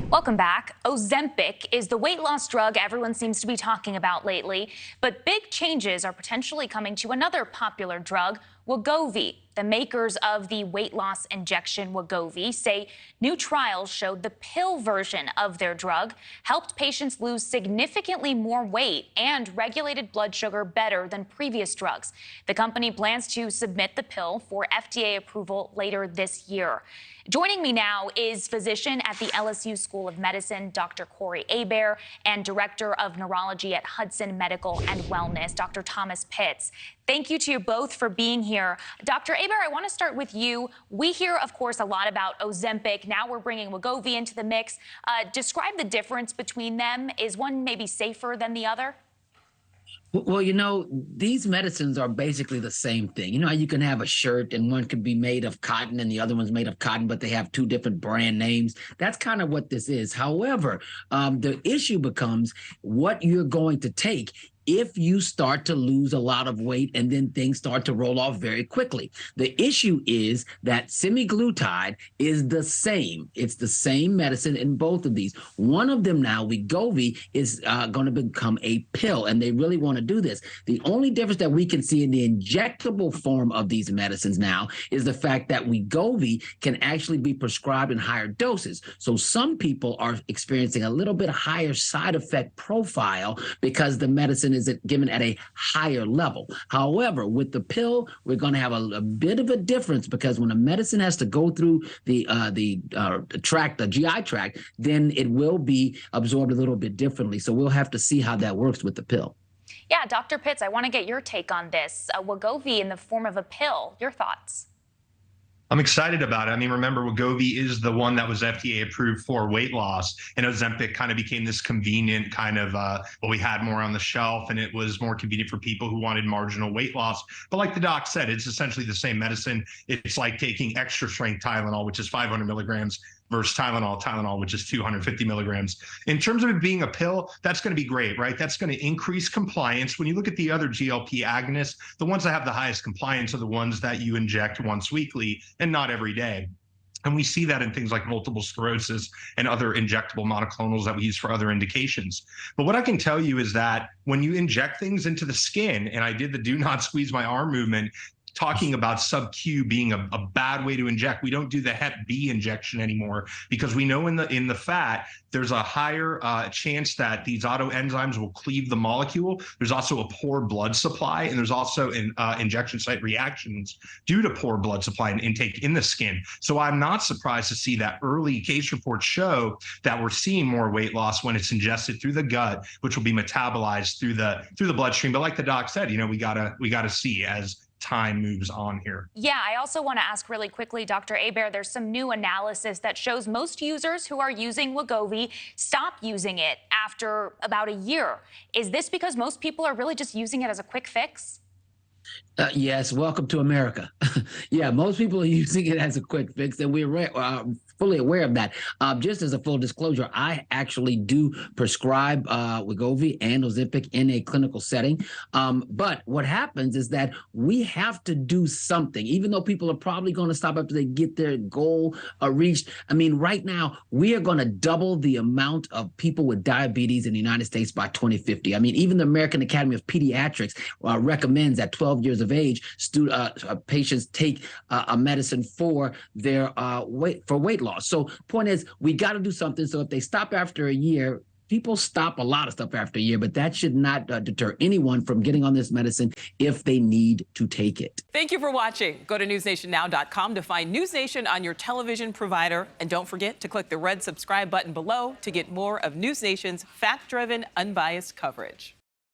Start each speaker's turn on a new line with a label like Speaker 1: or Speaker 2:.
Speaker 1: Welcome back. Ozempic is the weight loss drug everyone seems to be talking about lately, but big changes are potentially coming to another popular drug, Wegovy. The makers of the weight loss injection Wegovy say new trials showed the pill version of their drug helped patients lose significantly more weight and regulated blood sugar better than previous drugs. The company plans to submit the pill for FDA approval later this year. Joining me now is physician at the LSU School of Medicine, Dr. Corey Hebert, and Director of Neurology at Hudson Medical and Wellness, Dr. Thomas Pitts. Thank you to you both for being here. Dr. Hebert, I want to start with you. We hear, of course, a lot about Ozempic. Now we're bringing Wegovy into the mix. Describe the difference between them. Is one maybe safer than the other?
Speaker 2: Well, these medicines are basically the same thing. You know how you can have a shirt and one could be made of cotton and the other one's made of cotton, but they have two different brand names. That's kind of what this is. However, the issue becomes what you're going to take if you start to lose a lot of weight and then things start to roll off very quickly. The issue is that semaglutide is the same. It's the same medicine in both of these. One of them now, Wegovy, is going to become a pill, and they really want to do this. The only difference that we can see in the injectable form of these medicines now is the fact that Wegovy can actually be prescribed in higher doses. So some people are experiencing a little bit higher side effect profile because the medicine is given at a higher level. However, with the pill, we're going to have a bit of a difference because when a medicine has to go through the GI tract, then it will be absorbed a little bit differently. So we'll have to see how that works with the pill.
Speaker 1: Yeah, Dr. Pitts, I want to get your take on this. Wegovy in the form of a pill. Your thoughts?
Speaker 3: I'm excited about it. I mean, remember, Wegovy is the one that was FDA approved for weight loss, and Ozempic kind of became this convenient kind of, we had more on the shelf, and it was more convenient for people who wanted marginal weight loss. But like the doc said, it's essentially the same medicine. It's like taking extra strength Tylenol, which is 500 milligrams, versus Tylenol, which is 250 milligrams. In terms of it being a pill, that's going to be great, right? That's going to increase compliance. When you look at the other GLP agonists, the ones that have the highest compliance are the ones that you inject once weekly and not every day. And we see that in things like multiple sclerosis and other injectable monoclonals that we use for other indications. But what I can tell you is that when you inject things into the skin, and I did the do not squeeze my arm movement, talking about sub-Q being a bad way to inject. We don't do the Hep B injection anymore because we know in the fat, there's a higher chance that these autoenzymes will cleave the molecule. There's also a poor blood supply, and there's also injection site reactions due to poor blood supply and intake in the skin. So I'm not surprised to see that early case reports show that we're seeing more weight loss when it's ingested through the gut, which will be metabolized through the bloodstream. But like the doc said, we gotta see as time moves on here.
Speaker 1: Yeah, I also want to ask really quickly, Dr. Hebert, there's some new analysis that shows most users who are using Wegovy stop using it after about a year. Is this because most people are really just using it as a quick fix?
Speaker 2: Yes, welcome to America. Yeah, most people are using it as a quick fix, and we're fully aware of that. Just as a full disclosure, I actually do prescribe Wegovy and Ozempic in a clinical setting. But what happens is that we have to do something, even though people are probably going to stop after they get their goal reached. I mean, right now, we are going to double the amount of people with diabetes in the United States by 2050. I mean, even the American Academy of Pediatrics recommends at 12 years of age, patients take a medicine for their weight loss. So point is, we got to do something. So if they stop after a year, people stop a lot of stuff after a year, but that should not deter anyone from getting on this medicine if they need to take it.
Speaker 4: Thank you for watching. Go to newsnationnow.com to find News Nation on your television provider. And don't forget to click the red subscribe button below to get more of News Nation's fact-driven, unbiased coverage.